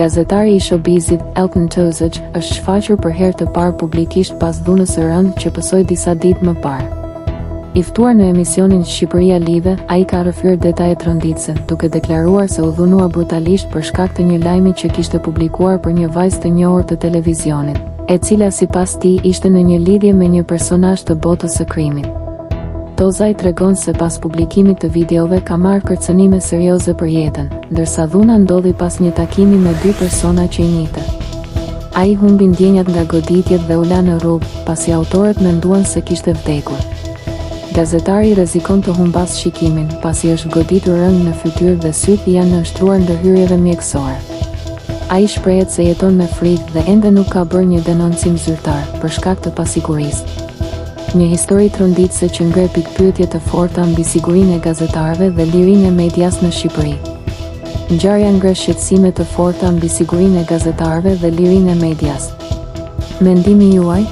Gazetari i showbizit Elton Tozic është shfaqur për herë të parë publikisht pas dhunës së rëndë që pësoi disa ditë më parë. I ftuar në emisionin Shqipëria Live, ai ka rrëfyer detajet rënditëse, duke deklaruar se u dhunua brutalisht për shkak të një lajmi që kishte publikuar për një vajzë të njohur të televizionit, e cila sipas tij ishte në një lidhje me një personazh të botës së krimit. Tozaj tregon se pas publikimit të videove ka marrë kërcënime serioze për jetën, ndërsa dhuna ndodhi pas një takimi me dy persona që i njihte. Ai humbi ndjenjat nga goditjet dhe u la në rrugë, pasi autorët menduan se kishte vdekur. Gazetari rrezikon të humbas shikimin, pasi është goditur rënd në fytyrë dhe syt i janë nënshtruar ndërhyrjeve mjekësore. Ai shprehet se jeton me frikë dhe ende nuk ka bërë një denoncim zyrtar, për shkak të pasigurisë. Një histori tronditëse që ngre pikpyetje të forta mbi sigurinë e gazetarëve dhe lirinë e medias në Shqipëri. Ngjarja ngre shqetësime të forta mbi sigurinë e gazetarëve dhe lirinë e medias. Mendimi juaj?